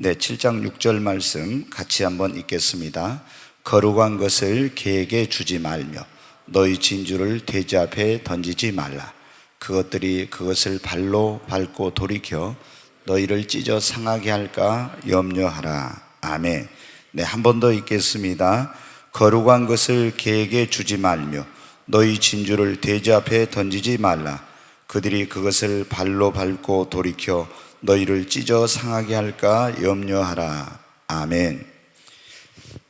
네, 7장 6절 말씀 같이 한번 읽겠습니다. 거룩한 것을 개에게 주지 말며 너희 진주를 돼지 앞에 던지지 말라. 그것들이 그것을 발로 밟고 돌이켜 너희를 찢어 상하게 할까 염려하라. 아멘. 네, 한 번 더 읽겠습니다. 거룩한 것을 개에게 주지 말며 너희 진주를 돼지 앞에 던지지 말라. 그들이 그것을 발로 밟고 돌이켜 너희를 찢어 상하게 할까 염려하라. 아멘.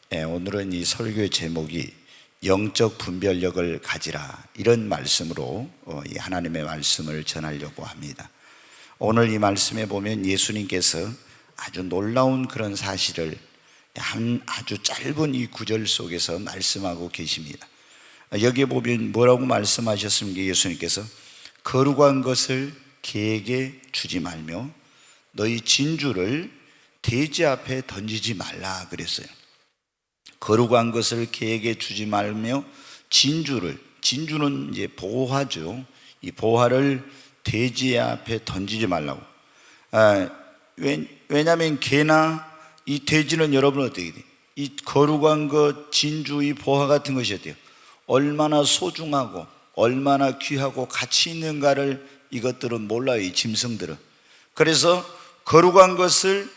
네, 오늘은 이 설교의 제목이 영적 분별력을 가지라, 이런 말씀으로 이 하나님의 말씀을 전하려고 합니다. 오늘 이 말씀에 보면 예수님께서 아주 놀라운 그런 사실을 아주 짧은 이 구절 속에서 말씀하고 계십니다. 여기에 보면 뭐라고 말씀하셨습니까? 예수님께서 거룩한 것을 개에게 주지 말며 너희 진주를 돼지 앞에 던지지 말라 그랬어요. 거룩한 것을 개에게 주지 말며 진주는 이제 보화죠. 이 보화를 돼지 앞에 던지지 말라고. 왜냐하면 개나 이 돼지는 여러분 어떻게 돼요? 이 거룩한 것, 진주, 이 보화 같은 것이 어때요? 얼마나 소중하고 얼마나 귀하고 가치 있는가를 이것들은 몰라요, 이 짐승들은. 그래서 거룩한 것을,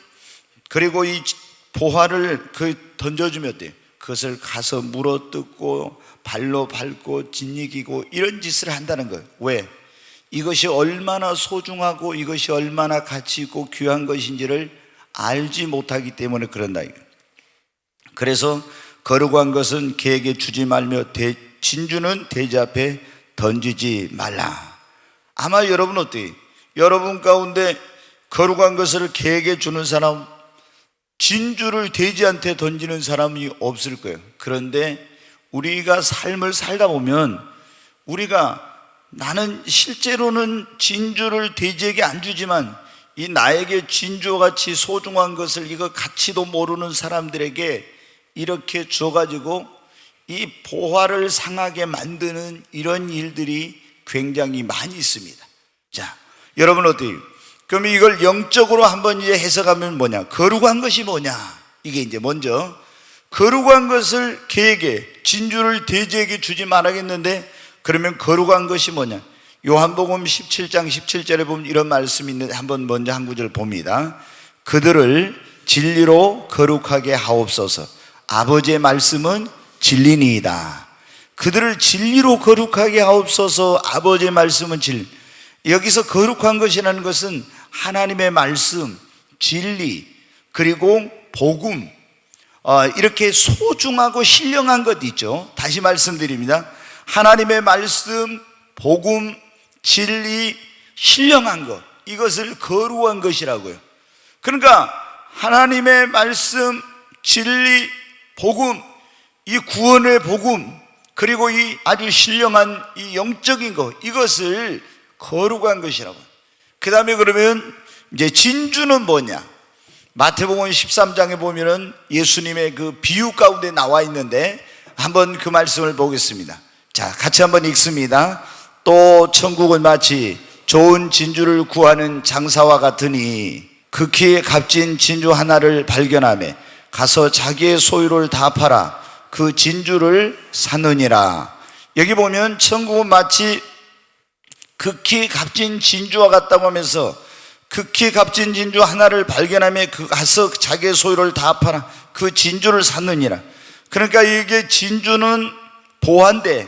그리고 이 보화를 던져주면 어때요? 그것을 가서 물어뜯고 발로 밟고 짓이기고 이런 짓을 한다는 거예요. 왜? 이것이 얼마나 소중하고 이것이 얼마나 가치 있고 귀한 것인지를 알지 못하기 때문에 그런다. 그래서 거룩한 것은 개에게 주지 말며 진주는 돼지 앞에 던지지 말라. 아마 여러분 어때요? 여러분 가운데 거룩한 것을 개에게 주는 사람, 진주를 돼지한테 던지는 사람이 없을 거예요. 그런데 우리가 삶을 살다 보면 나는 실제로는 진주를 돼지에게 안 주지만 이 나에게 진주와 같이 소중한 것을 이거 가치도 모르는 사람들에게 이렇게 줘가지고 이 보화를 상하게 만드는 이런 일들이 굉장히 많이 있습니다. 자, 여러분 어때요? 그럼 이걸 영적으로 한번 이제 해석하면 뭐냐? 거룩한 것이 뭐냐? 이게 이제 먼저 거룩한 것을 개에게, 진주를 돼지에게 주지 말아야겠는데, 그러면 거룩한 것이 뭐냐? 요한복음 17장 17절에 보면 이런 말씀이 있는데 한번 먼저 한 구절 봅니다. 그들을 진리로 거룩하게 하옵소서. 아버지의 말씀은 진리니이다. 그들을 진리로 거룩하게 하옵소서. 아버지의 말씀은 진리. 여기서 거룩한 것이라는 것은 하나님의 말씀, 진리, 그리고 복음, 이렇게 소중하고 신령한 것 있죠. 다시 말씀드립니다. 하나님의 말씀, 복음, 진리, 신령한 것, 이것을 거룩한 것이라고요. 그러니까 하나님의 말씀, 진리, 복음, 이 구원의 복음, 그리고 이 아주 신령한 이 영적인 것, 이것을 거룩한 것이라고. 그 다음에 그러면 이제 진주는 뭐냐? 마태복음 13장에 보면은 예수님의 그 비유 가운데 나와 있는데 한번 그 말씀을 보겠습니다. 자, 같이 한번 읽습니다. 또 천국은 마치 좋은 진주를 구하는 장사와 같으니 극히 값진 진주 하나를 발견하며 가서 자기의 소유를 다 팔아 그 진주를 사느니라. 여기 보면 천국은 마치 극히 값진 진주와 같다고 하면서 극히 값진 진주 하나를 발견하며 가서 자기의 소유를 다 팔아 그 진주를 사느니라. 그러니까 이게 진주는 보화인데,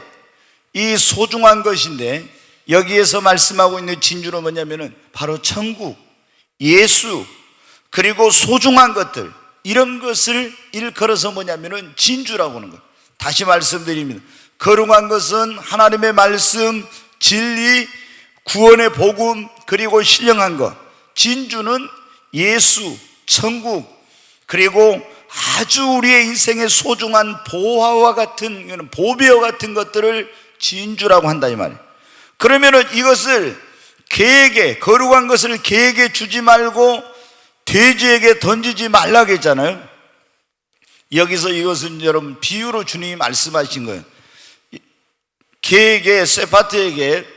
이 소중한 것인데, 여기에서 말씀하고 있는 진주는 뭐냐면은 바로 천국, 예수, 그리고 소중한 것들, 이런 것을 일컬어서 뭐냐면은 진주라고 하는 것. 다시 말씀드립니다. 거룩한 것은 하나님의 말씀, 진리, 구원의 복음, 그리고 신령한 것. 진주는 예수, 천국, 그리고 아주 우리의 인생에 소중한 보화와 같은, 보배와 같은 것들을 진주라고 한다 이 말이에요. 그러면은 이것을 개에게, 거룩한 것을 개에게 주지 말고 돼지에게 던지지 말라고 했잖아요. 여기서 이것은 여러분 비유로 주님이 말씀하신 거예요. 개에게, 세파트에게,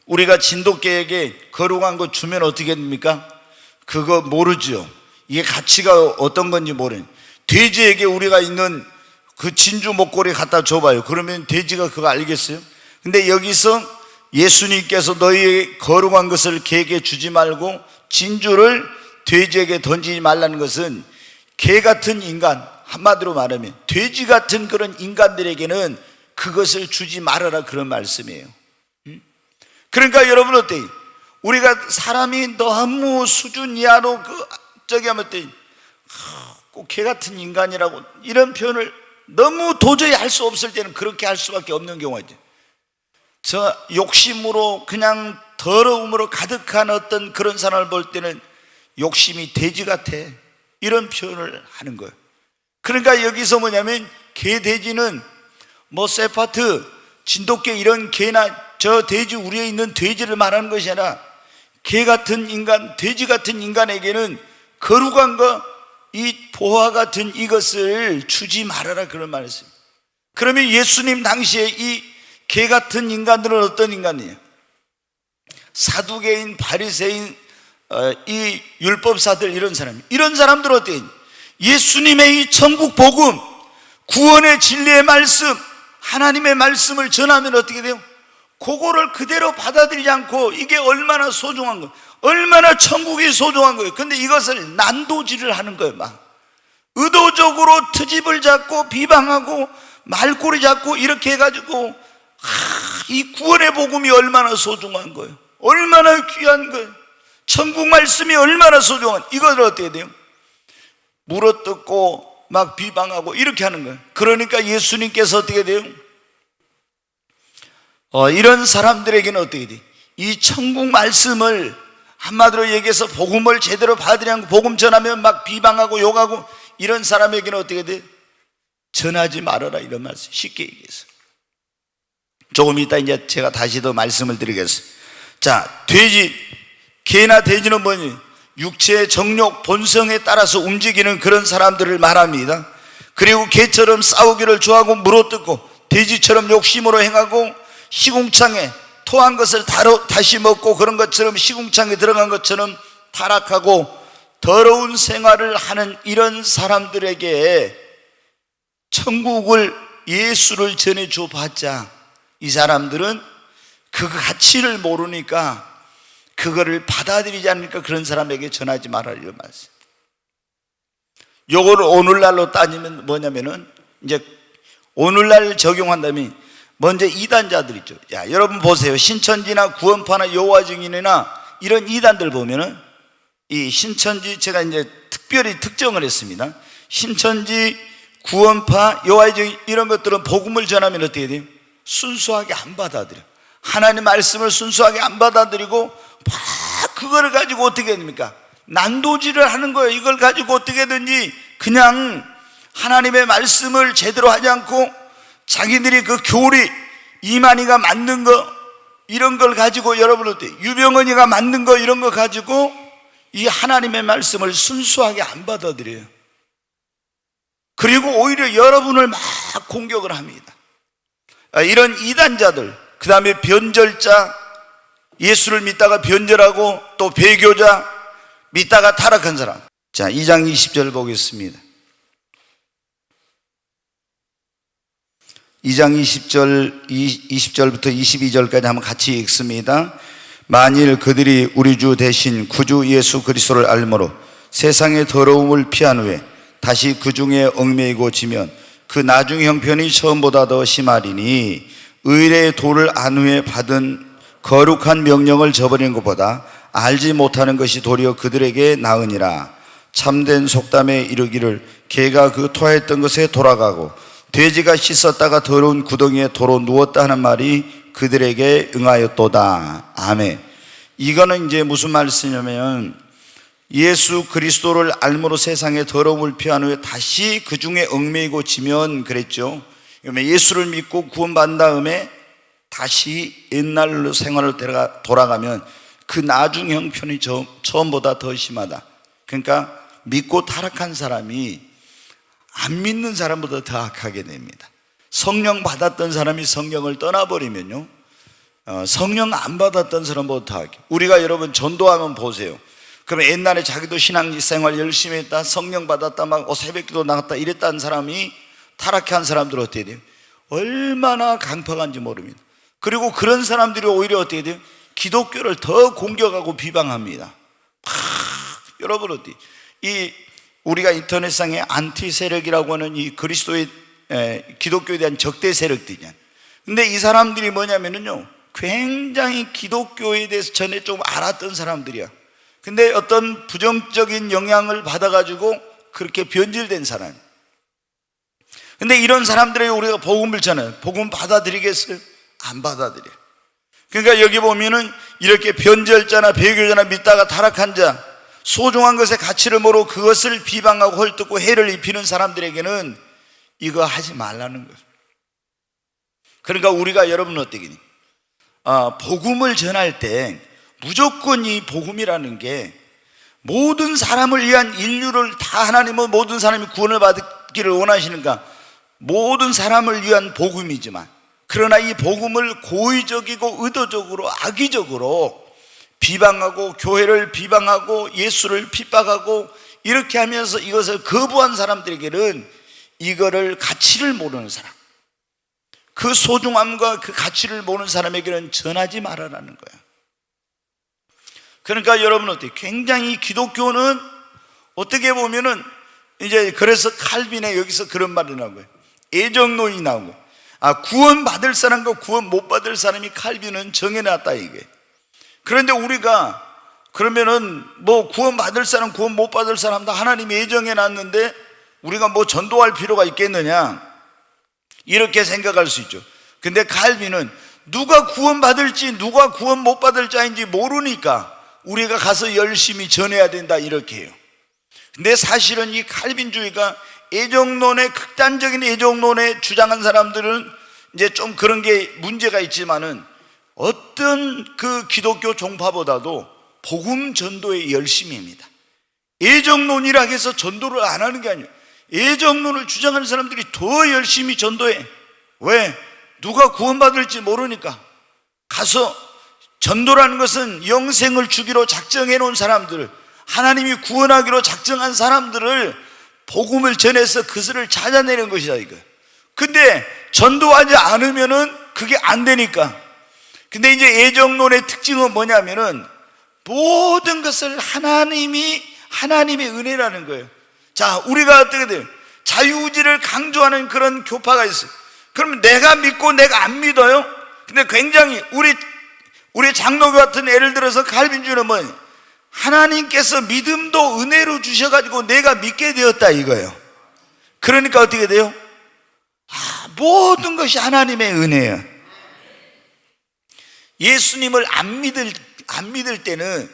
우리가 진돗개에게 거룩한 거 주면 어떻게 됩니까? 그거 모르죠. 이게 가치가 어떤 건지 모르는, 돼지에게 우리가 있는 그 진주 목걸이 갖다 줘봐요. 그러면 돼지가 그거 알겠어요? 근데 여기서 예수님께서 너희의 거룩한 것을 개에게 주지 말고 진주를 돼지에게 던지지 말라는 것은, 개 같은 인간, 한마디로 말하면 돼지 같은 그런 인간들에게는 그것을 주지 말아라, 그런 말씀이에요. 그러니까 여러분 어때요? 우리가 사람이 너무 수준 이하로 저기 하면 꼭 개 같은 인간이라고 이런 표현을 너무 도저히 할 수 없을 때는 그렇게 할 수밖에 없는 경우가 있죠. 저 욕심으로 그냥 더러움으로 가득한 어떤 그런 사람을 볼 때는 욕심이 돼지 같아, 이런 표현을 하는 거예요. 그러니까 여기서 뭐냐면 개, 돼지는 뭐 세파트, 진돗개 이런 개나 저 돼지, 우리에 있는 돼지를 말하는 것이 아니라 개 같은 인간, 돼지 같은 인간에게는 거룩한 것, 이 보화 같은 이것을 주지 말아라, 그런 말이었어요. 그러면 예수님 당시에 이 개 같은 인간들은 어떤 인간이에요? 사두개인, 바리새인, 이 율법사들, 이런 사람들은 어때요? 예수님의 이 천국 복음, 구원의 진리의 말씀, 하나님의 말씀을 전하면 어떻게 돼요? 그거를 그대로 받아들이지 않고, 이게 얼마나 소중한 거예요, 얼마나 천국이 소중한 거예요. 근데 이것을 난도질을 하는 거예요. 막 의도적으로 트집을 잡고 비방하고 말꼬리 잡고 이렇게 해가지고, 이 구원의 복음이 얼마나 소중한 거예요, 얼마나 귀한 거예요, 천국 말씀이 얼마나 소중한, 이것을 어떻게 돼요? 물어뜯고 막 비방하고 이렇게 하는 거예요. 그러니까 예수님께서 어떻게 돼요? 이런 사람들에게는 어떻게 돼요? 이 천국 말씀을, 한마디로 얘기해서 복음을 제대로 받으지 않고 복음 전하면 막 비방하고 욕하고, 이런 사람에게는 어떻게 돼요? 전하지 말아라, 이런 말씀. 쉽게 얘기해서 조금 이따 이제 제가 다시 더 말씀을 드리겠습니다. 자, 돼지, 개나 돼지는 뭐니? 육체의 정욕, 본성에 따라서 움직이는 그런 사람들을 말합니다. 그리고 개처럼 싸우기를 좋아하고 물어뜯고, 돼지처럼 욕심으로 행하고, 시궁창에 토한 것을 다시 먹고, 그런 것처럼 시궁창에 들어간 것처럼 타락하고 더러운 생활을 하는 이런 사람들에게 천국을, 예수를 전해줘 봤자 이 사람들은 그 가치를 모르니까, 그거를 받아들이지 않으니까 그런 사람에게 전하지 말아라, 이런 말씀. 요거를 오늘날로 따지면 뭐냐면은, 이제 오늘날 적용한다면 먼저 이단자들 있죠. 야, 여러분 보세요. 신천지나 구원파나 여호와 증인이나 이런 이단들 보면은, 이 신천지, 제가 이제 특별히 특정을 했습니다. 신천지, 구원파, 여호와 증인 이런 것들은 복음을 전하면 어떻게 돼요? 순수하게 안 받아들여. 하나님 말씀을 순수하게 안 받아들이고 막 그거를 가지고 어떻게 됩니까? 난도질을 하는 거예요. 이걸 가지고 어떻게든지 그냥 하나님의 말씀을 제대로 하지 않고, 자기들이 그 교리, 이만희가 만든 거 이런 걸 가지고, 여러분 어때요? 유병헌이가 만든 거 이런 거 가지고 이 하나님의 말씀을 순수하게 안 받아들여요. 그리고 오히려 여러분을 막 공격을 합니다. 이런 이단자들, 그 다음에 변절자, 예수를 믿다가 변절하고 또 배교자, 믿다가 타락한 사람. 자, 2장 20절 보겠습니다. 2장 20절부터 22절까지 한번 같이 읽습니다. 만일 그들이 우리 주 대신 구주 예수 그리스도를 알므로 세상의 더러움을 피한 후에 다시 그 중에 얽매이고 지면 그 나중 형편이 처음보다 더 심하리니, 의례의 도를 안 후에 받은 거룩한 명령을 저버리는 것보다 알지 못하는 것이 도리어 그들에게 나으니라. 참된 속담에 이르기를 개가 그 토하였던 것에 돌아가고 돼지가 씻었다가 더러운 구덩이에 도로 누웠다 하는 말이 그들에게 응하였도다. 아멘. 이거는 이제 무슨 말씀이냐면, 예수 그리스도를 알므로 세상의 더러움을 피한 후에 다시 그 중에 얽매이고 지면 그랬죠. 예수를 믿고 구원받은 다음에 다시 옛날로 생활을 돌아가면 그 나중 형편이 처음보다 더 심하다. 그러니까 믿고 타락한 사람이 안 믿는 사람보다 더 악하게 됩니다. 성령 받았던 사람이 성령을 떠나버리면요, 성령 안 받았던 사람보다 더 악해. 우리가 여러분 전도하면 보세요. 그러면 옛날에 자기도 신앙생활 열심히 했다, 성령 받았다, 막 새벽기도 나갔다 이랬다는 사람이 타락해 한 사람들은 어떻게 돼요? 얼마나 강팍한지 모릅니다. 그리고 그런 사람들이 오히려 어떻게 돼요? 기독교를 더 공격하고 비방합니다. 여러분 어떻게 우리가 인터넷상에 안티 세력이라고 하는 이 그리스도의 기독교에 대한 적대 세력들이냐. 근데 이 사람들이 뭐냐면요, 굉장히 기독교에 대해서 전에 좀 알았던 사람들이야. 근데 어떤 부정적인 영향을 받아가지고 그렇게 변질된 사람. 근데 이런 사람들에게 우리가 복음을 전해요. 복음 받아들이겠어요? 안 받아들여. 그러니까 여기 보면은 이렇게 변절자나 배교자나 믿다가 타락한 자, 소중한 것의 가치를 모르고 그것을 비방하고 헐뜯고 해를 입히는 사람들에게는 이거 하지 말라는 거예요. 그러니까 우리가 여러분 어떻게 복음을 전할 때 무조건 이 복음이라는 게 모든 사람을 위한, 인류를 다 하나님은 모든 사람이 구원을 받기를 원하시는가, 모든 사람을 위한 복음이지만, 그러나 이 복음을 고의적이고 의도적으로 악의적으로 비방하고 교회를 비방하고 예수를 핍박하고 이렇게 하면서 이것을 거부한 사람들에게는 이거를 가치를 모르는 사람, 그 소중함과 그 가치를 모르는 사람에게는 전하지 말아라는 거야. 그러니까 여러분 어때요? 굉장히 기독교는 어떻게 보면은 이제 그래서 칼빈의 여기서 그런 말이 나온 거예요. 애정론이 나온 거예요. 구원 받을 사람과 구원 못 받을 사람이 칼빈은 정해놨다 이게. 그런데 우리가 그러면은 뭐 구원 받을 사람 구원 못 받을 사람 다 하나님이 예정해놨는데 우리가 뭐 전도할 필요가 있겠느냐 이렇게 생각할 수 있죠. 근데 칼빈은 누가 구원 받을지 누가 구원 못 받을 자인지 모르니까 우리가 가서 열심히 전해야 된다 이렇게 해요. 근데 사실은 이 칼빈주의가 애정론의 극단적인 애정론에 주장한 사람들은 이제 좀 그런 게 문제가 있지만은 어떤 그 기독교 종파보다도 복음 전도에 열심입니다. 애정론이라 해서 전도를 안 하는 게 아니에요. 애정론을 주장하는 사람들이 더 열심히 전도해. 왜? 누가 구원받을지 모르니까. 가서 전도라는 것은 영생을 주기로 작정해 놓은 사람들을, 하나님이 구원하기로 작정한 사람들을 복음을 전해서 그것을 찾아내는 것이다 이거. 근데 전도하지 않으면은 그게 안 되니까. 근데 이제 애정론의 특징은 뭐냐면은 모든 것을 하나님의 은혜라는 거예요. 자, 우리가 어떻게 돼요? 자유의지를 강조하는 그런 교파가 있어요. 그러면 내가 믿고 내가 안 믿어요? 근데 굉장히 우리 장로교 같은 예를 들어서 칼빈주의는 뭐예요? 하나님께서 믿음도 은혜로 주셔가지고 내가 믿게 되었다 이거예요. 그러니까 어떻게 돼요? 모든 것이 하나님의 은혜예요. 예수님을 안 믿을 때는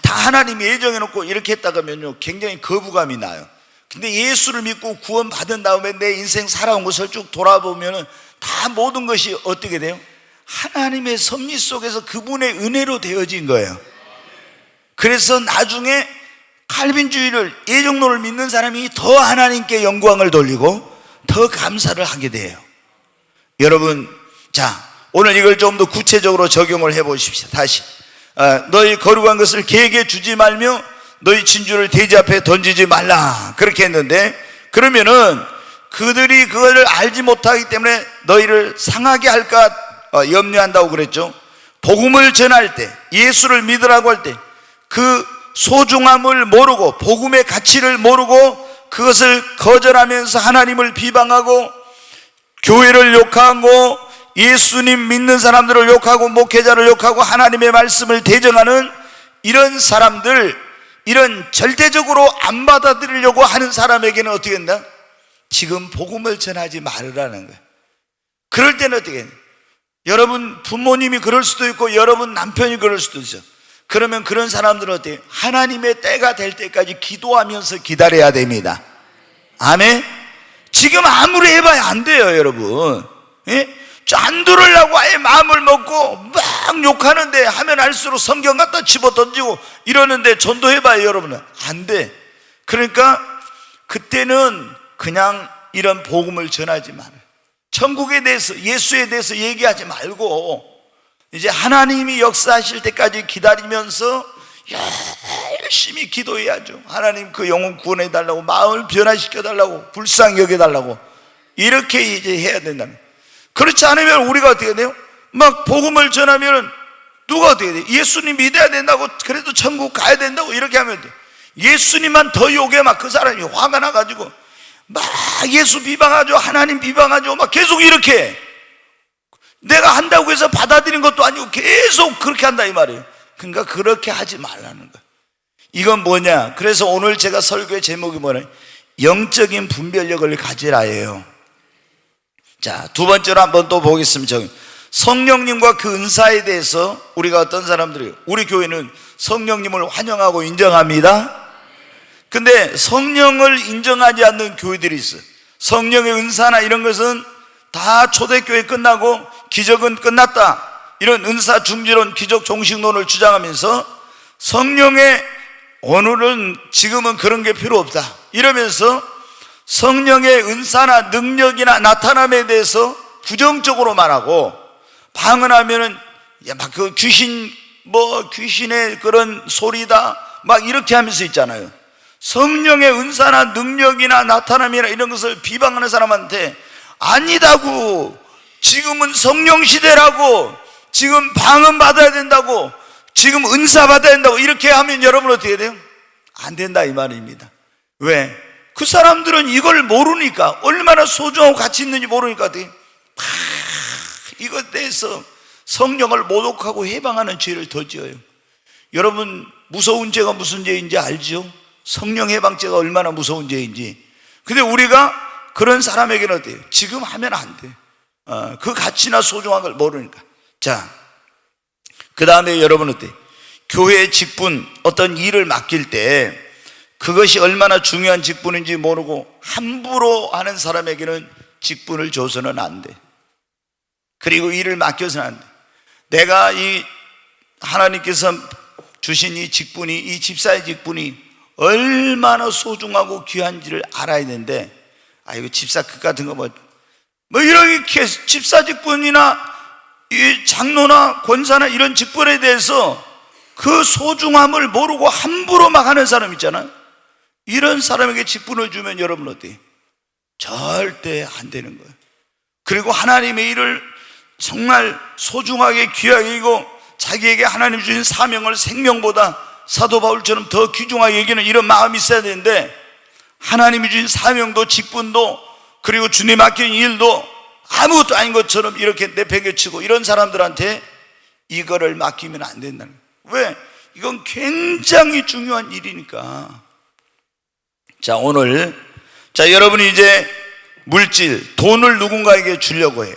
다 하나님이 예정해놓고 이렇게 했다가면요 굉장히 거부감이 나요. 근데 예수를 믿고 구원 받은 다음에 내 인생 살아온 것을 쭉 돌아보면은 다 모든 것이 어떻게 돼요? 하나님의 섭리 속에서 그분의 은혜로 되어진 거예요. 그래서 나중에 칼빈주의를, 예정론을 믿는 사람이 더 하나님께 영광을 돌리고 더 감사를 하게 돼요. 여러분, 자, 오늘 이걸 좀 더 구체적으로 적용을 해 보십시오. 다시 너희 거룩한 것을 개에게 주지 말며 너희 진주를 돼지 앞에 던지지 말라 그렇게 했는데, 그러면은 그들이 그걸 알지 못하기 때문에 너희를 상하게 할까 염려한다고 그랬죠. 복음을 전할 때, 예수를 믿으라고 할 때 그 소중함을 모르고 복음의 가치를 모르고 그것을 거절하면서 하나님을 비방하고 교회를 욕하고 예수님 믿는 사람들을 욕하고 목회자를 욕하고 하나님의 말씀을 대정하는 이런 사람들, 이런 절대적으로 안 받아들이려고 하는 사람에게는 어떻게 된다? 지금 복음을 전하지 말으라는 거예요. 그럴 때는 어떻게 해요? 여러분 부모님이 그럴 수도 있고 여러분 남편이 그럴 수도 있어요. 그러면 그런 사람들은 어때요? 하나님의 때가 될 때까지 기도하면서 기다려야 됩니다. 아멘? 지금 아무리 해봐야 안 돼요 여러분. 예? 안 들으려고 아예 마음을 먹고 막 욕하는데 하면 할수록 성경 갖다 집어던지고 이러는데 전도해봐요 여러분은. 안 돼. 그러니까 그때는 그냥 이런 복음을 전하지 말아요. 천국에 대해서, 예수에 대해서 얘기하지 말고 이제 하나님이 역사하실 때까지 기다리면서 열심히 기도해야죠. 하나님 그 영혼 구원해 달라고, 마음을 변화시켜 달라고, 불쌍히 여겨 달라고, 이렇게 이제 해야 된다는 거예요. 그렇지 않으면 우리가 어떻게 돼요? 막 복음을 전하면 누가 어떻게 돼요? 예수님 믿어야 된다고, 그래도 천국 가야 된다고 이렇게 하면 돼요. 예수님만 더 욕해. 막 그 사람이 화가 나가지고 막 예수 비방하죠, 하나님 비방하죠, 막 계속 이렇게. 내가 한다고 해서 받아들인 것도 아니고 계속 그렇게 한다 이 말이에요. 그러니까 그렇게 하지 말라는 거예요. 이건 뭐냐? 그래서 오늘 제가 설교의 제목이 뭐냐? 영적인 분별력을 가지라예요. 자, 두 번째로 한번 또 보겠습니다. 성령님과 그 은사에 대해서 우리가 어떤 사람들이에요? 우리 교회는 성령님을 환영하고 인정합니다. 근데 성령을 인정하지 않는 교회들이 있어요. 성령의 은사나 이런 것은 다 초대교회 끝나고 기적은 끝났다, 이런 은사 중지론, 기적 종식론을 주장하면서 성령의 오늘은 지금은 그런 게 필요 없다 이러면서 성령의 은사나 능력이나 나타남에 대해서 부정적으로 말하고, 방언하면은 막 그 귀신의 그런 소리다 막 이렇게 하면서 있잖아요. 성령의 은사나 능력이나 나타남이나 이런 것을 비방하는 사람한테 아니다고, 지금은 성령 시대라고, 지금 방언 받아야 된다고, 지금 은사 받아야 된다고 이렇게 하면 여러분 어떻게 돼요? 안 된다 이 말입니다. 왜? 그 사람들은 이걸 모르니까, 얼마나 소중하고 가치 있는지 모르니까 어떻게 이것에 대해서 성령을 모독하고 해방하는 죄를 더 지어요. 여러분, 무서운 죄가 무슨 죄인지 알죠? 성령 해방죄가 얼마나 무서운 죄인지. 근데 우리가 그런 사람에게는 어때요? 지금 하면 안 돼. 그 가치나 소중한 걸 모르니까. 자, 그 다음에 여러분 어때요? 교회의 직분, 어떤 일을 맡길 때 그것이 얼마나 중요한 직분인지 모르고 함부로 하는 사람에게는 직분을 줘서는 안 돼. 그리고 일을 맡겨서는 안 돼. 내가 이 하나님께서 주신 이 직분이, 이 집사의 직분이 얼마나 소중하고 귀한지를 알아야 되는데, 이거 집사 그 같은 거 뭐 이렇게 집사 직분이나 이 장로나 권사나 이런 직분에 대해서 그 소중함을 모르고 함부로 막 하는 사람 있잖아요. 이런 사람에게 직분을 주면 여러분 어때요? 절대 안 되는 거예요. 그리고 하나님의 일을 정말 소중하게 귀하게 여기고 자기에게 하나님 주신 사명을 생명보다 사도 바울처럼 더 귀중하게 여기는 이런 마음이 있어야 되는데, 하나님이 주신 사명도 직분도 그리고 주님 맡긴 일도 아무것도 아닌 것처럼 이렇게 내팽개치고 이런 사람들한테 이거를 맡기면 안 된다는 거예요. 왜? 이건 굉장히 중요한 일이니까. 자, 오늘 여러분이 이제 물질, 돈을 누군가에게 주려고 해요.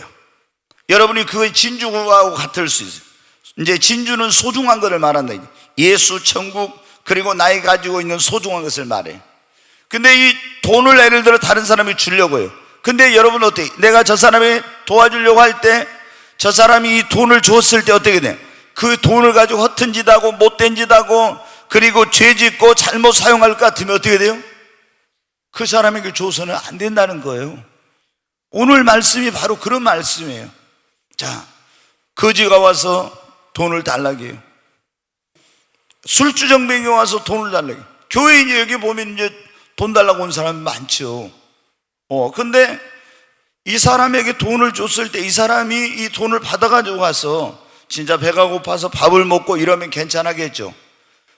여러분이 그의 진주하고 같을 수 있어요. 이제 진주는 소중한 것을 말한다. 예수, 천국, 그리고 나이 가지고 있는 소중한 것을 말해요. 근데 이 돈을 예를 들어 다른 사람이 주려고 해요. 근데 여러분 어때요? 내가 저 사람이 도와주려고 할 때 저 사람이 이 돈을 줬을 때 어떻게 돼? 그 돈을 가지고 허튼 짓 하고 못된 짓 하고 그리고 죄 짓고 잘못 사용할 것 같으면 어떻게 돼요? 그 사람에게 줘서는 안 된다는 거예요. 오늘 말씀이 바로 그런 말씀이에요. 자, 거지가 와서 돈을 달라고 해요. 술주정뱅이 와서 돈을 달라고 해요. 교회에 이제 여기 보면 이제 돈 달라고 온 사람이 많죠. 근데 이 사람에게 돈을 줬을 때 이 사람이 이 돈을 받아가지고 가서 진짜 배가 고파서 밥을 먹고 이러면 괜찮았겠죠.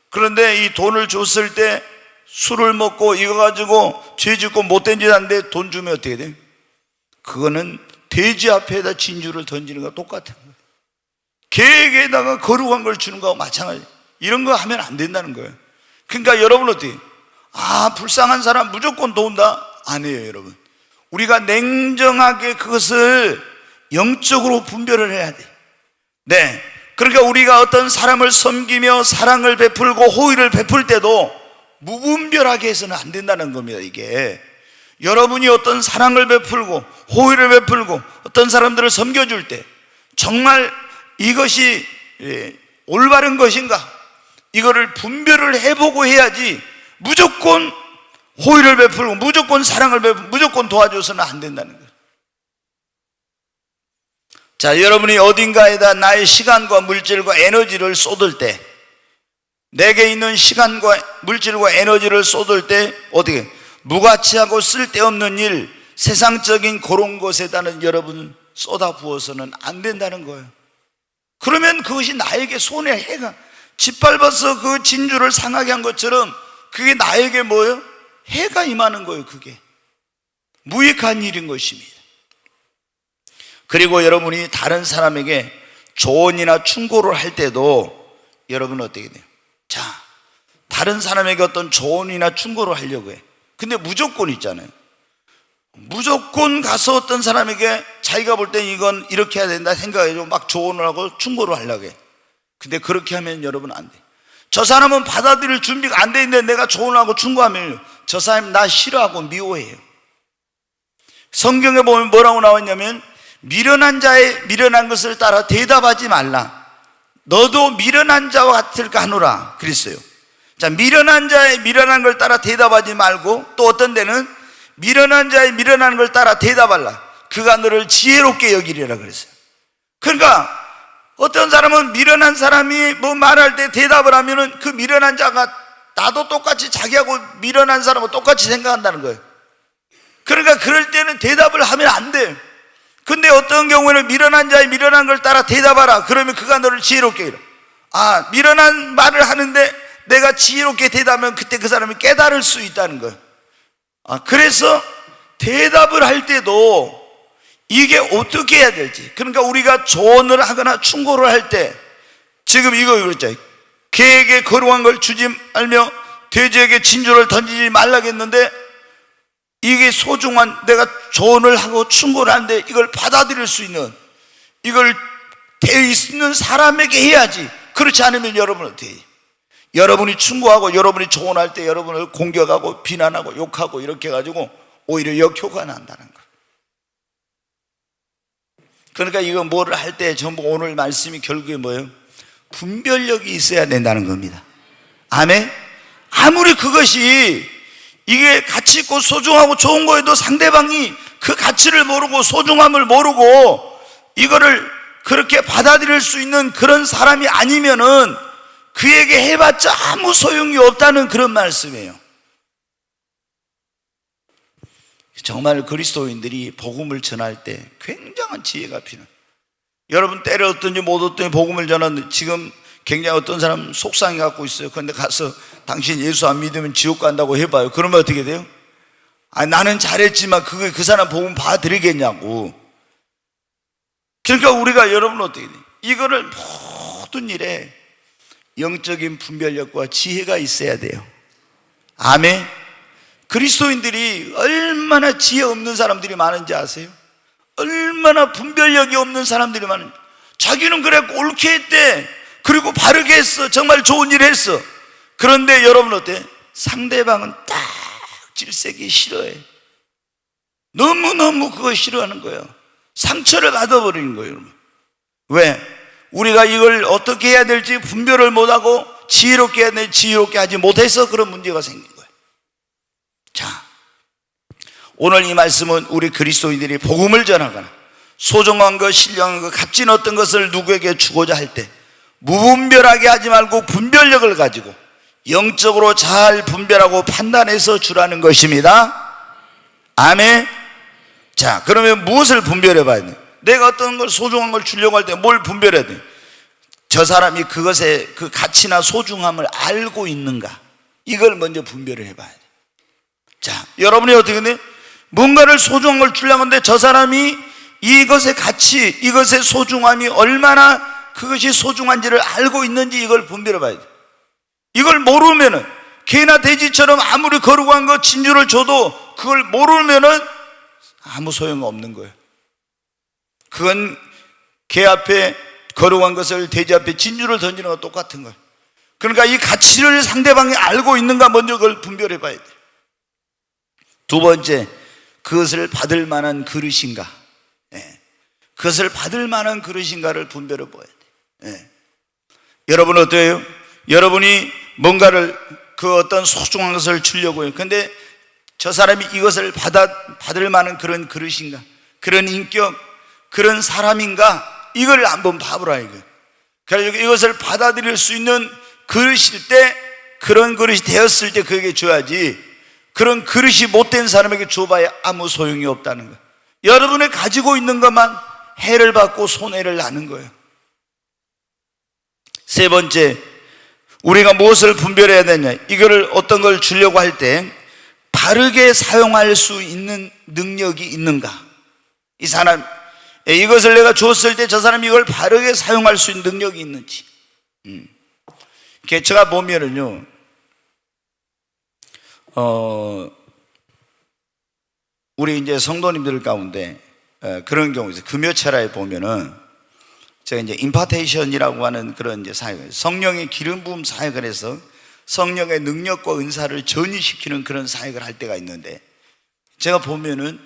그런데 이 돈을 줬을 때 술을 먹고 이거 가지고 죄 짓고 못된 짓 하는데 돈 주면 어떻게 돼? 그거는 돼지 앞에다 진주를 던지는 거와 똑같은 거예요. 개에게다가 거룩한 걸 주는 거와 마찬가지. 이런 거 하면 안 된다는 거예요. 그러니까 여러분 어때요? 불쌍한 사람 무조건 도운다? 아니에요, 여러분. 우리가 냉정하게 그것을 영적으로 분별을 해야 돼. 네. 그러니까 우리가 어떤 사람을 섬기며 사랑을 베풀고 호의를 베풀 때도 무분별하게 해서는 안 된다는 겁니다, 이게. 여러분이 어떤 사랑을 베풀고 호의를 베풀고 어떤 사람들을 섬겨줄 때 정말 이것이 올바른 것인가? 이거를 분별을 해보고 해야지 무조건 호의를 베풀고 무조건 사랑을 베풀고 무조건 도와줘서는 안 된다는 거예요. 자, 여러분이 어딘가에다 나의 시간과 물질과 에너지를 쏟을 때 내게 있는 시간과 물질과 에너지를 쏟을 때 어떻게 무가치하고 쓸데없는 일, 세상적인 그런 것에다는 여러분 쏟아 부어서는 안 된다는 거예요. 그러면 그것이 나에게 손에 해가, 짓밟아서 그 진주를 상하게 한 것처럼 그게 나에게 뭐예요? 해가 임하는 거예요. 그게 무익한 일인 것입니다. 그리고 여러분이 다른 사람에게 조언이나 충고를 할 때도 여러분은 어떻게 돼요? 자, 다른 사람에게 어떤 조언이나 충고를 하려고 해. 근데 무조건 있잖아요. 무조건 가서 어떤 사람에게 자기가 볼 땐 이건 이렇게 해야 된다 생각해서 막 조언을 하고 충고를 하려고 해. 근데 그렇게 하면 여러분 안 돼. 저 사람은 받아들일 준비가 안 돼 있는데 내가 조언하고 충고하면 저 사람이 나 싫어하고 미워해요. 성경에 보면 뭐라고 나왔냐면 미련한 자의 미련한 것을 따라 대답하지 말라. 너도 미련한 자와 같을까 하노라 그랬어요. 자, 미련한 자의 미련한 걸 따라 대답하지 말고 또 어떤 데는 미련한 자의 미련한 걸 따라 대답하라. 그가 너를 지혜롭게 여기리라 그랬어요. 그러니까 어떤 사람은 미련한 사람이 뭐 말할 때 대답을 하면은 그 미련한 자가 나도 똑같이 자기하고 미련한 사람하고 똑같이 생각한다는 거예요. 그러니까 그럴 때는 대답을 하면 안 돼요. 근데 어떤 경우에는 미련한 자의 미련한 걸 따라 대답하라. 그러면 그가 너를 지혜롭게 이라. 아, 미련한 말을 하는데 내가 지혜롭게 대답하면 그때 그 사람이 깨달을 수 있다는 거예요. 아, 그래서 대답을 할 때도 이게 어떻게 해야 될지, 그러니까 우리가 조언을 하거나 충고를 할 때 지금 이거 그랬잖아요. 개에게 거룩한 걸 주지 말며 돼지에게 진주를 던지지 말라겠는데 이게 소중한, 내가 조언을 하고 충고를 하는데 이걸 받아들일 수 있는, 이걸 되어 있는 사람에게 해야지. 그렇지 않으면 여러분은 어떻게 해요? 여러분이 충고하고 여러분이 조언할 때 여러분을 공격하고 비난하고 욕하고 이렇게 해가지고 오히려 역효과가 난다는 거예요. 그러니까 이거 뭐를 할 때 전부 오늘 말씀이 결국에 뭐예요? 분별력이 있어야 된다는 겁니다. 아멘? 아무리 그것이 이게 가치 있고 소중하고 좋은 거에도 상대방이 그 가치를 모르고 소중함을 모르고 이거를 그렇게 받아들일 수 있는 그런 사람이 아니면은 그에게 해봤자 아무 소용이 없다는 그런 말씀이에요. 정말 그리스도인들이 복음을 전할 때 굉장한 지혜가 필요해요. 여러분 때렸든지 못 얻든지 복음을 전하는데 지금 굉장히 어떤 사람 속상해 갖고 있어요. 그런데 가서 당신 예수 안 믿으면 지옥 간다고 해봐요. 그러면 어떻게 돼요? 아, 나는 잘했지만 그 사람 복음 봐드리겠냐고. 그러니까 우리가 여러분 어떻게 돼요? 이거를 모든 일에 영적인 분별력과 지혜가 있어야 돼요. 아멘. 그리스도인들이 얼마나 지혜 없는 사람들이 많은지 아세요? 얼마나 분별력이 없는 사람들이 많은지. 자기는 그래 옳게 했대. 그리고 바르게 했어. 정말 좋은 일 했어. 그런데 여러분 어때? 상대방은 딱 질색이 싫어해. 너무너무 그거 싫어하는 거예요. 상처를 받아버리는 거예요, 여러분. 왜? 우리가 이걸 어떻게 해야 될지 분별을 못하고 지혜롭게 해야 될지 지혜롭게 하지 못해서 그런 문제가 생긴 거예요. 자, 오늘 이 말씀은 우리 그리스도인들이 복음을 전하거나 소중한 것, 신령한 것, 값진 어떤 것을 누구에게 주고자 할 때 무분별하게 하지 말고 분별력을 가지고 영적으로 잘 분별하고 판단해서 주라는 것입니다. 아멘. 자, 그러면 무엇을 분별해 봐야 돼? 내가 어떤 걸 소중한 걸 주려고 할 때 뭘 분별해야 돼? 저 사람이 그것의 그 가치나 소중함을 알고 있는가? 이걸 먼저 분별을 해봐야 돼. 자, 여러분이 어떻게 돼? 뭔가를 소중한 걸 주려고 하는데 저 사람이 이것의 가치, 이것의 소중함이 얼마나 그것이 소중한지를 알고 있는지 이걸 분별해 봐야 돼. 이걸 모르면은 개나 돼지처럼 아무리 거룩한 것 진주를 줘도 그걸 모르면은 아무 소용 없는 거예요. 그건 개 앞에 거룩한 것을 돼지 앞에 진주를 던지는 것과 똑같은 거예요. 그러니까 이 가치를 상대방이 알고 있는가 먼저 그걸 분별해 봐야 돼. 두 번째, 그것을 받을 만한 그릇인가? 예. 그것을 받을 만한 그릇인가를 분별해 봐야 돼. 예. 여러분은 어때요? 여러분이 뭔가를 그 어떤 소중한 것을 주려고 해요. 근데 저 사람이 이것을 받을 만한 그런 그릇인가? 그런 인격, 그런 사람인가? 이걸 한번 봐보라 이거예요. 그래서 이것을 받아들일 수 있는 그릇일 때, 그런 그릇이 되었을 때 그에게 줘야지, 그런 그릇이 못된 사람에게 줘봐야 아무 소용이 없다는 거예요. 여러분이 가지고 있는 것만 해를 받고 손해를 나는 거예요. 세 번째, 우리가 무엇을 분별해야 되냐, 이거를 어떤 걸 주려고 할 때 바르게 사용할 수 있는 능력이 있는가. 이 사람, 이것을 내가 줬을 때 저 사람이 이걸 바르게 사용할 수 있는 능력이 있는지. 제가 보면은요, 우리 이제 성도님들 가운데 그런 경우 있어요. 금요철야에 보면은 제가 이제 임파테이션이라고 하는 그런 이제 사역을, 성령의 기름 부음 사역을 해서 성령의 능력과 은사를 전이시키는 그런 사역을 할 때가 있는데, 제가 보면은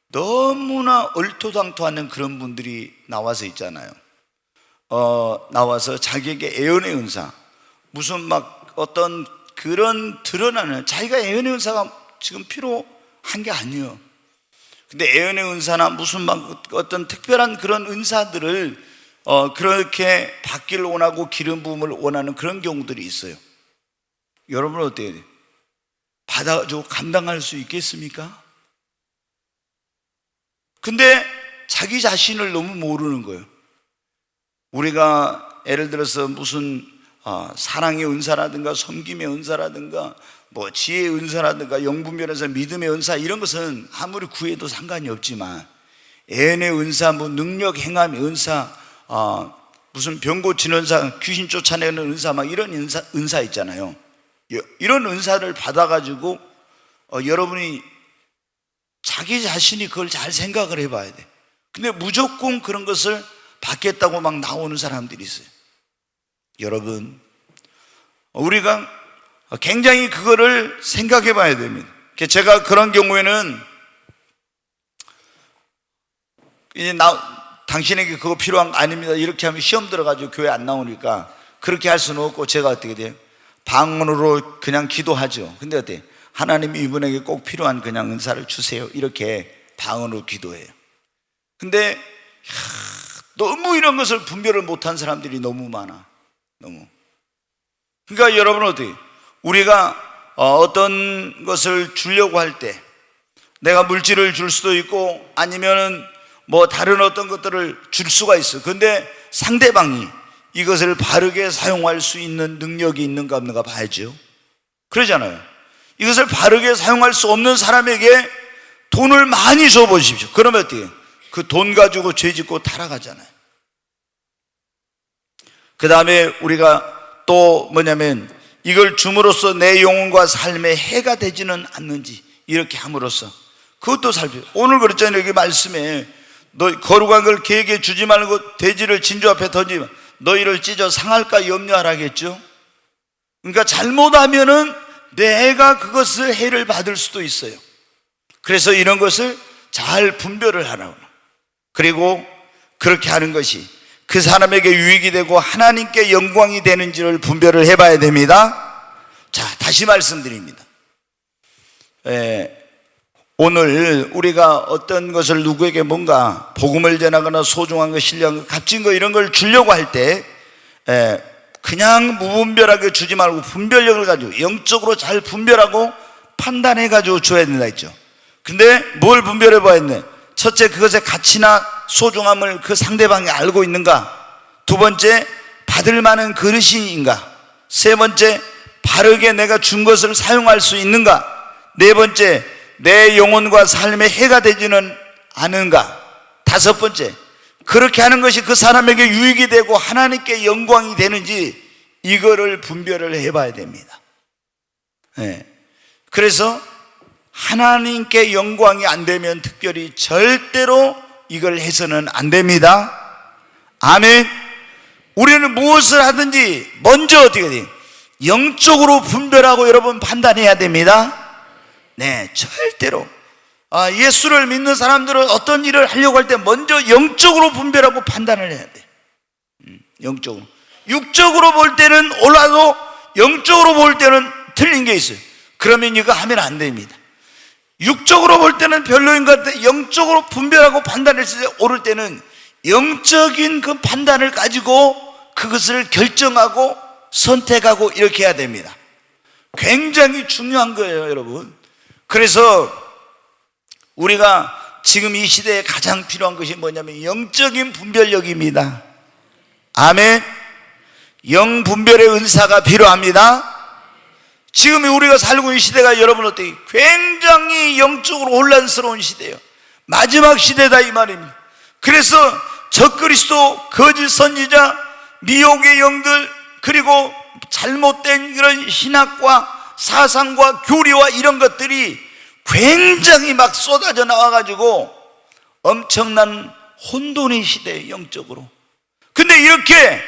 너무나 얼토당토하는 그런 분들이 나와서 있잖아요. 나와서 자기에게 예언의 은사, 무슨 막 어떤 그런 드러나는, 자기가 예언의 은사가 지금 필요한 게 아니에요. 근데 예언의 은사나 무슨 막 어떤 특별한 그런 은사들을 그렇게 받기를 원하고 기름 부음을 원하는 그런 경우들이 있어요. 여러분은 어때요? 받아가지고 감당할 수 있겠습니까? 근데 자기 자신을 너무 모르는 거예요. 우리가 예를 들어서 무슨 사랑의 은사라든가 섬김의 은사라든가 뭐 지혜의 은사라든가 영분별에서 믿음의 은사, 이런 것은 아무리 구해도 상관이 없지만, 예언의 은사, 뭐 능력 행함의 은사, 무슨 병 고치는 은사, 귀신 쫓아내는 은사, 막 이런 은사 있잖아요. 이런 은사를 받아가지고 여러분이 자기 자신이 그걸 잘 생각을 해봐야 돼. 근데 무조건 그런 것을 받겠다고 막 나오는 사람들이 있어요. 여러분, 우리가 굉장히 그거를 생각해 봐야 됩니다. 제가 그런 경우에는 이제 당신에게 그거 필요한 거 아닙니다, 이렇게 하면 시험 들어가지고 교회 안 나오니까 그렇게 할 수는 없고, 제가 어떻게 돼요? 방언으로 그냥 기도하죠. 근데 어때요? 하나님이 이분에게 꼭 필요한 그냥 은사를 주세요, 이렇게 방언으로 기도해요. 근데 너무 이런 것을 분별을 못한 사람들이 너무 많아. 너무. 그러니까 여러분은 어떻게, 우리가 어떤 것을 주려고 할 때 내가 물질을 줄 수도 있고 아니면은 뭐 다른 어떤 것들을 줄 수가 있어. 근데 상대방이 이것을 바르게 사용할 수 있는 능력이 있는가 없는가 봐야죠. 그러잖아요. 이것을 바르게 사용할 수 없는 사람에게 돈을 많이 줘 보십시오. 그러면 어떻게, 그 돈 가지고 죄 짓고 타락하잖아요. 그 다음에 우리가 또 뭐냐면, 이걸 줌으로써 내 영혼과 삶에 해가 되지는 않는지, 이렇게 함으로써 그것도 살펴요. 오늘 그랬잖아요. 여기 말씀에 너 거룩한 걸 개에게 주지 말고 돼지를 진주 앞에 던지면 너희를 찢어 상할까 염려하라겠죠. 그러니까 잘못하면은 내가 그것을 해를 받을 수도 있어요. 그래서 이런 것을 잘 분별을 하라고. 그리고 그렇게 하는 것이 그 사람에게 유익이 되고 하나님께 영광이 되는지를 분별을 해봐야 됩니다. 자, 다시 말씀드립니다. 오늘 우리가 어떤 것을 누구에게 뭔가 복음을 전하거나 소중한 거, 신뢰한 거, 값진 거, 이런 걸 주려고 할 때 그냥 무분별하게 주지 말고 분별력을 가지고 영적으로 잘 분별하고 판단해 가지고 줘야 된다 했죠. 근데 뭘 분별해 봐야 했네? 첫째, 그것의 가치나 소중함을 그 상대방이 알고 있는가? 두 번째, 받을 만한 그릇인가? 세 번째, 바르게 내가 준 것을 사용할 수 있는가? 네 번째, 내 영혼과 삶에 해가 되지는 않은가? 다섯 번째, 그렇게 하는 것이 그 사람에게 유익이 되고 하나님께 영광이 되는지, 이거를 분별을 해봐야 됩니다. 그래서 하나님께 영광이 안 되면 특별히 절대로 이걸 해서는 안 됩니다. 아멘. 우리는 무엇을 하든지 먼저 어떻게 돼요? 영적으로 분별하고 여러분 판단해야 됩니다. 네, 절대로. 예수를 믿는 사람들은 어떤 일을 하려고 할 때 먼저 영적으로 분별하고 판단을 해야 돼. 영적으로. 육적으로 볼 때는 올라도 영적으로 볼 때는 틀린 게 있어요. 그러면 이거 하면 안 됩니다. 육적으로 볼 때는 별로인 것 같은데 영적으로 분별하고 판단했을 때 오를 때는 영적인 그 판단을 가지고 그것을 결정하고 선택하고 이렇게 해야 됩니다. 굉장히 중요한 거예요, 여러분. 그래서 우리가 지금 이 시대에 가장 필요한 것이 뭐냐면 영적인 분별력입니다. 아멘. 영분별의 은사가 필요합니다. 지금 우리가 살고 있는 시대가 여러분 어때요? 굉장히 영적으로 혼란스러운 시대예요. 마지막 시대다 이 말입니다. 그래서 적그리스도, 거짓 선지자, 미혹의 영들, 그리고 잘못된 이런 신학과 사상과 교리와 이런 것들이 굉장히 막 쏟아져 나와가지고 엄청난 혼돈의 시대예요, 영적으로. 근데 이렇게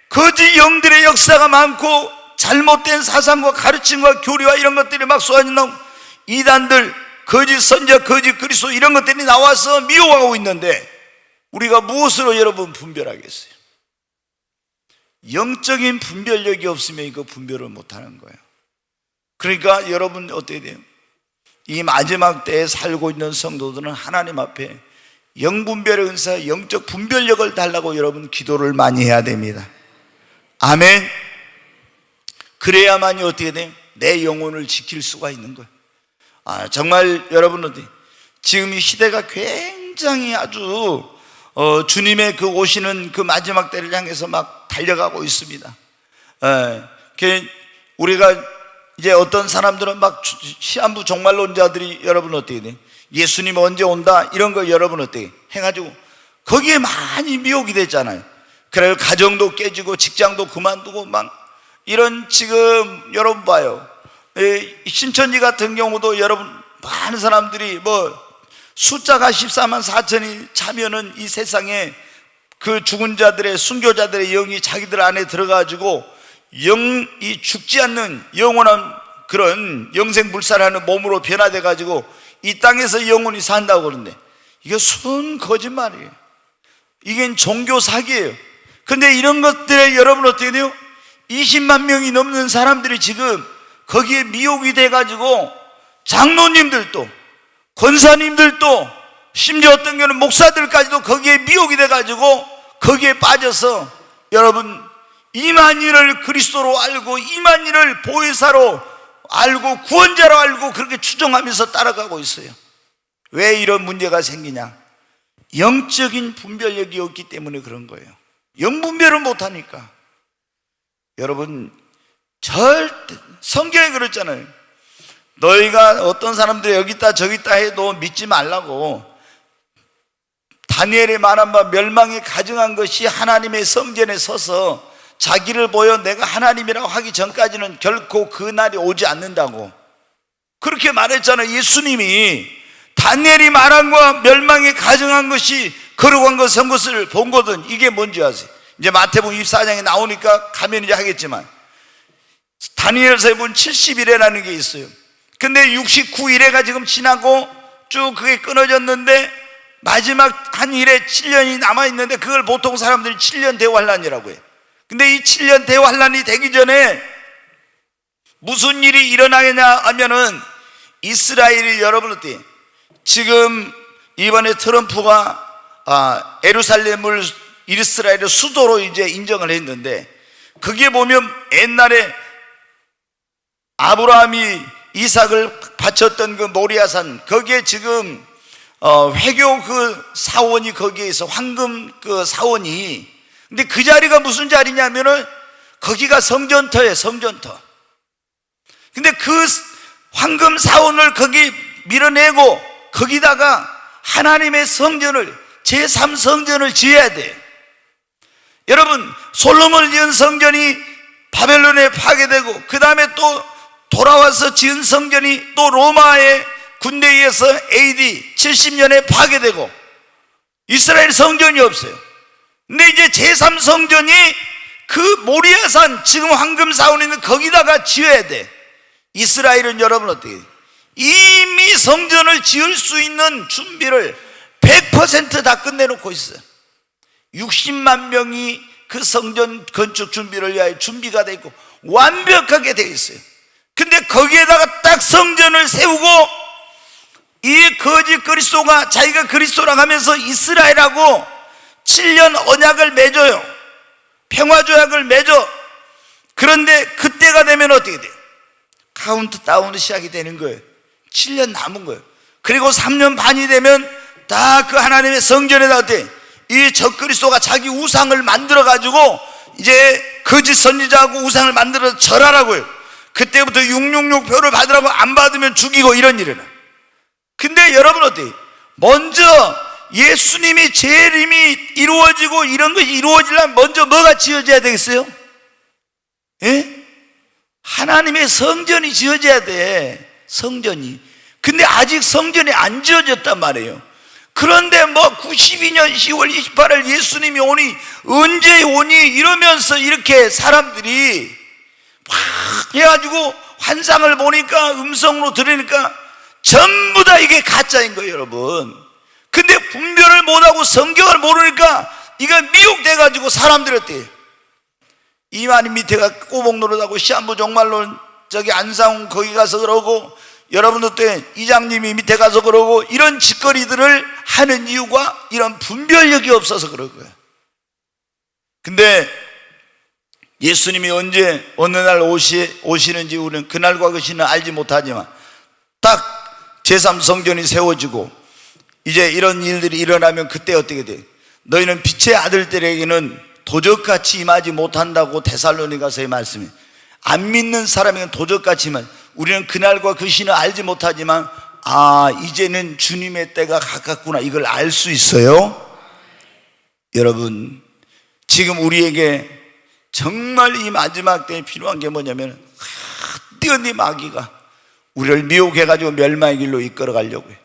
거짓 영들의 역사가 많고 잘못된 사상과 가르침과 교리와 이런 것들이 막 쏟아져 나오고 이단들, 거짓 선지자, 거짓 그리스도 이런 것들이 나와서 미혹하고 있는데 우리가 무엇으로 여러분 분별하겠어요? 영적인 분별력이 없으면 이거 분별을 못하는 거예요. 그러니까 여러분 어떻게 돼요? 이 마지막 때에 살고 있는 성도들은 하나님 앞에 영분별의 은사, 영적 분별력을 달라고 여러분 기도를 많이 해야 됩니다. 아멘. 그래야만이 어떻게 돼요? 내 영혼을 지킬 수가 있는 거예요. 정말 여러분 어때요? 지금 이 시대가 굉장히 아주 주님의 그 오시는 그 마지막 때를 향해서 막 달려가고 있습니다. 우리가 이제 어떤 사람들은 막 시한부 종말론자들이 여러분 어떻게 돼? 예수님 언제 온다? 이런 거 여러분 어떻게 해가지고 거기에 많이 미혹이 됐잖아요. 그래서 가정도 깨지고 직장도 그만두고 막 이런 지금 여러분 봐요. 신천지 같은 경우도 여러분 많은 사람들이 뭐 숫자가 14만 4천이 차면은 이 세상에 그 죽은 자들의 순교자들의 영이 자기들 안에 들어가지고 영이 죽지 않는 영원한 그런 영생불사라는 몸으로 변화돼 가지고 이 땅에서 영원히 산다고 그러는데 이게 순 거짓말이에요. 이게 종교 사기예요. 근데 이런 것들에 여러분 어떻게 돼요? 20만 명이 넘는 사람들이 지금 거기에 미혹이 돼 가지고 장로님들도 권사님들도 심지어 어떤 경우는 목사들까지도 거기에 미혹이 돼 가지고 거기에 빠져서 여러분 이만희를 그리스도로 알고 이만희를 보혜사로 알고 구원자로 알고 그렇게 추정하면서 따라가고 있어요. 왜 이런 문제가 생기냐? 영적인 분별력이 없기 때문에 그런 거예요. 영분별을 못하니까. 여러분 절대 성경에 그랬잖아요. 너희가 어떤 사람들이 여기 있다 저기 있다 해도 믿지 말라고. 다니엘의 말한 바 멸망에 가증한 것이 하나님의 성전에 서서 자기를 보여 내가 하나님이라고 하기 전까지는 결코 그 날이 오지 않는다고 그렇게 말했잖아요. 예수님이 다니엘이 말한 거 멸망에 가증한 것이 거룩한 것 선 것을 본 거든 이게 뭔지 아세요? 이제 마태복음 24장에 나오니까 가면 이제 하겠지만 다니엘서에 보면 70일이라는 게 있어요. 근데 69일에가 지금 지나고 쭉 그게 끊어졌는데 마지막 한 일에 7년이 남아있는데 그걸 보통 사람들이 7년 대환란이라고 해요. 근데 이 7년 대환란이 되기 전에 무슨 일이 일어나겠냐 하면은 이스라엘이 여러분 어때요? 지금 이번에 트럼프가 예루살렘을 이스라엘의 수도로 이제 인정을 했는데 그게 보면 옛날에 아브라함이 이삭을 바쳤던 그 모리아산 거기에 지금 회교 그 사원이 거기에 있어. 황금 그 사원이. 근데 그 자리가 무슨 자리냐면은 거기가 성전터예요. 성전터. 근데 그 황금 사원을 거기 밀어내고 거기다가 하나님의 성전을 제3성전을 지어야 돼요. 여러분 솔로몬을 지은 성전이 바벨론에 파괴되고 그 다음에 또 돌아와서 지은 성전이 또 로마의 군대에 의해서 AD 70년에 파괴되고 이스라엘 성전이 없어요. 근데 이제 제3성전이 그 모리아산 지금 황금사원에 있는 거기다가 지어야 돼. 이스라엘은 여러분 어떻게 해요? 이미 성전을 지을 수 있는 준비를 100% 다 끝내놓고 있어요. 60만 명이 그 성전 건축 준비를 위하여 준비가 되어 있고 완벽하게 되어 있어요. 근데 거기에다가 딱 성전을 세우고 이 거짓 그리스도가 자기가 그리스도라고 하면서 이스라엘하고 7년 언약을 맺어요. 평화조약을 맺어. 그런데 그때가 되면 어떻게 돼요? 카운트다운이 시작이 되는 거예요. 7년 남은 거예요. 그리고 3년 반이 되면 다 그 하나님의 성전에다 어때? 이 적그리스도가 자기 우상을 만들어 가지고 이제 거짓 선지자하고 우상을 만들어서 절하라고요. 그때부터 666표를 받으라고, 안 받으면 죽이고, 이런 일은. 근데 여러분 어때요? 먼저 예수님이 재림이 이루어지고 이런 것이 이루어지려면 먼저 뭐가 지어져야 되겠어요? 예? 하나님의 성전이 지어져야 돼. 성전이. 근데 아직 성전이 안 지어졌단 말이에요. 그런데 뭐 92년 10월 28일 예수님이 오니, 언제 오니, 이러면서 이렇게 사람들이 막 해가지고 환상을 보니까, 음성으로 들으니까 전부 다 이게 가짜인 거예요, 여러분. 근데 분별을 못하고 성경을 모르니까 이거 미혹돼가지고 사람들이 어때요? 이만희 밑에가 꼬복 노릇하고 시한부 종말론 저기 안상훈 거기 가서 그러고, 여러분들 때 이장님이 밑에 가서 그러고, 이런 짓거리들을 하는 이유가 이런 분별력이 없어서 그런 거예요. 근데 예수님이 언제 어느 날 오시는지 우리는 그날과 그 시는 알지 못하지만, 딱 제3성전이 세워지고 이제 이런 일들이 일어나면 그때 어떻게 돼? 너희는 빛의 아들들에게는 도적같이 임하지 못한다고 데살로니가서의 말씀이. 안 믿는 사람에게는 도적같이 임하지. 우리는 그날과 그 시는 알지 못하지만, 아, 이제는 주님의 때가 가깝구나, 이걸 알 수 있어요. 여러분, 지금 우리에게 정말 이 마지막 때에 필요한 게 뭐냐면, 뛰어니 마귀가 우리를 미혹해가지고 멸망의 길로 이끌어 가려고 해요.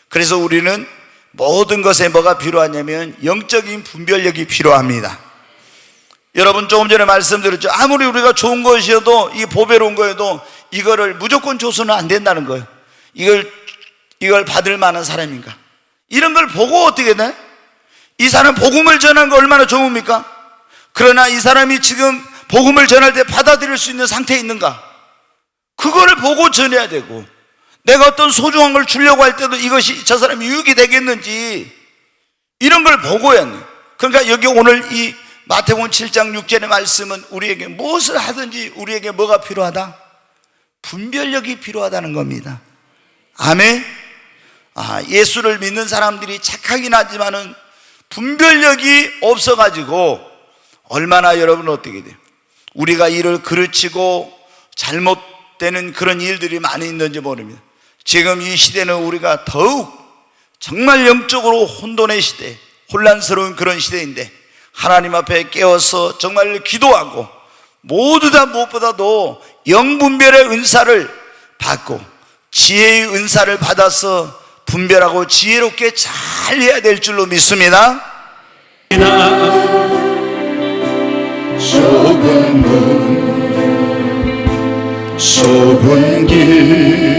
그래서 우리는 모든 것에 뭐가 필요하냐면 영적인 분별력이 필요합니다. 여러분, 조금 전에 말씀드렸죠. 아무리 우리가 좋은 것이어도, 이 보배로운 거여도 이거를 무조건 줘서는 안 된다는 거예요. 이걸 받을 만한 사람인가, 이런 걸 보고 어떻게 돼? 이 사람 복음을 전한 거 얼마나 좋습니까? 그러나 이 사람이 지금 복음을 전할 때 받아들일 수 있는 상태에 있는가, 그거를 보고 전해야 되고, 내가 어떤 소중한 걸 주려고 할 때도 이것이 저 사람이 유익이 되겠는지, 이런 걸 보고 해야 돼요. 그러니까 여기 오늘 이 마태복음 7장 6절의 말씀은 우리에게 무엇을 하든지 우리에게 뭐가 필요하다? 분별력이 필요하다는 겁니다. 아멘. 예수를 믿는 사람들이 착하긴 하지만은 분별력이 없어가지고 얼마나, 여러분 어떻게 돼요? 우리가 이를 그르치고 잘못되는 그런 일들이 많이 있는지 모릅니다. 지금 이 시대는 우리가 더욱 정말 영적으로 혼돈의 시대, 혼란스러운 그런 시대인데, 하나님 앞에 깨어서 정말 기도하고, 모두 다 무엇보다도 영분별의 은사를 받고 지혜의 은사를 받아서 분별하고 지혜롭게 잘 해야 될 줄로 믿습니다. 좁은 문, 좁은 길,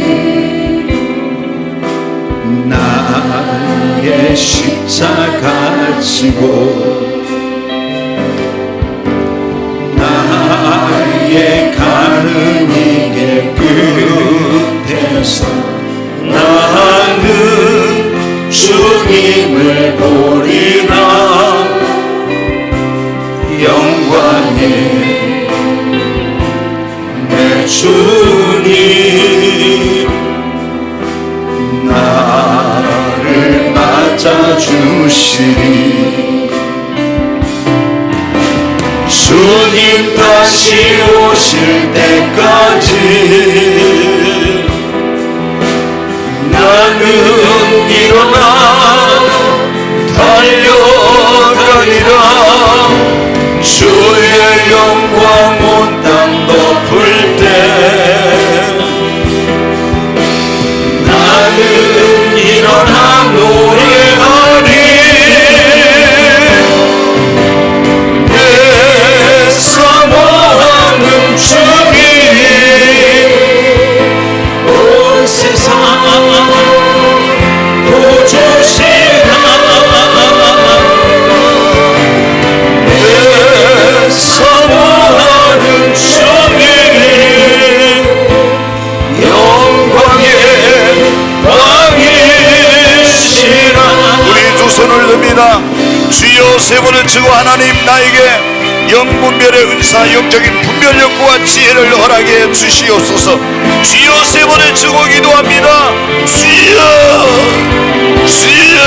나의 십자가 지고 나의 가는 이 길 끝에서 나는 주님을 보리라. 영광의 내 주님 나를 맞아주시리. 주님 다시 오실 때까지 나는 일어나 달려가리라. 주의 영광 온 땅 덮을 때 나는 일어나 노래하리. 주님 온 세상 보조시라. 내 사모하는 주님 영광의 왕이시라. 우리 두 손을 듭니다. 주여 세 번을 치고, 하나님 나에게 영분별의 은사, 영적인 분별력과 지혜를 허락해 주시옵소서. 주여, 세 번의 주고 기도합니다. 주여, 주여,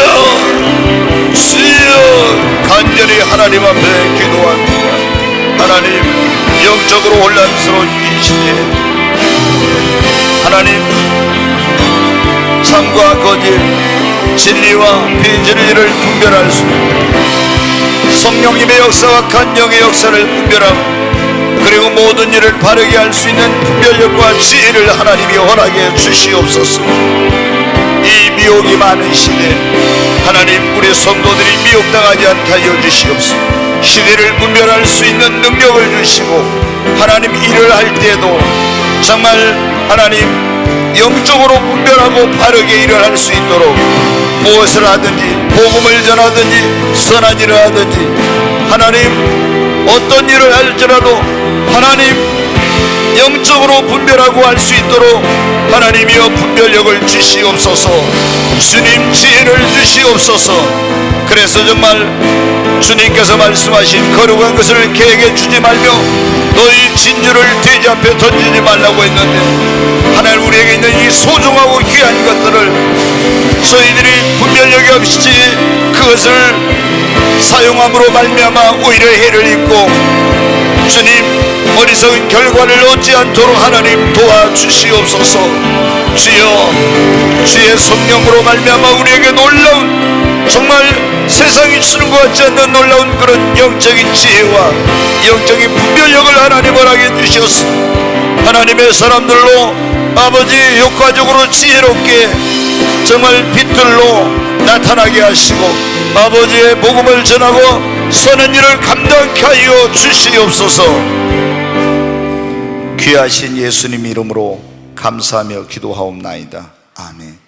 주여. 간절히 하나님 앞에 기도합니다. 하나님, 영적으로 혼란스러운 이 시대, 하나님, 참과 거짓, 진리와 비진리를 분별할 수 있는 성령님의 역사와 악한 영의 역사를 분별하고, 그리고 모든 일을 바르게 할 수 있는 분별력과 지혜를 하나님이 허락해 주시옵소서. 이 미혹이 많은 시대, 하나님, 우리 성도들이 미혹당하지 않게 하여 주시옵소서. 시대를 분별할 수 있는 능력을 주시고, 하나님, 일을 할 때도 정말 하나님 영적으로 분별하고 바르게 일을 할 수 있도록, 무엇을 하든지, 복음을 전하든지, 선한 일을 하든지, 하나님, 어떤 일을 할지라도 하나님 영적으로 분별하고 할 수 있도록 하나님이여 분별력을 주시옵소서. 주님, 지혜를 주시옵소서. 그래서 정말 주님께서 말씀하신 거룩한 것을 개에게 주지 말며 너희 진주를 돼지 앞에 던지지 말라고 했는데, 하나님, 우리에게 있는 이 소중하고 귀한 것들을 저희들이 분별력이 없이 그것을 사용함으로 말미암아 오히려 해를 입고 주님, 어리석은 결과를 얻지 않도록 하나님 도와주시옵소서. 주여, 주의 성령으로 말미암아 우리에게 놀라운, 정말 세상이 주는 것 같지 않는 놀라운 그런 영적인 지혜와 영적인 분별력을 하나님 허락해 주시옵소서. 하나님의 사람들로 아버지 효과적으로 지혜롭게 정말 빛들로 나타나게 하시고, 아버지의 복음을 전하고 선한 일을 감당케 하여 주시옵소서. 귀하신 예수님 이름으로 감사하며 기도하옵나이다. 아멘.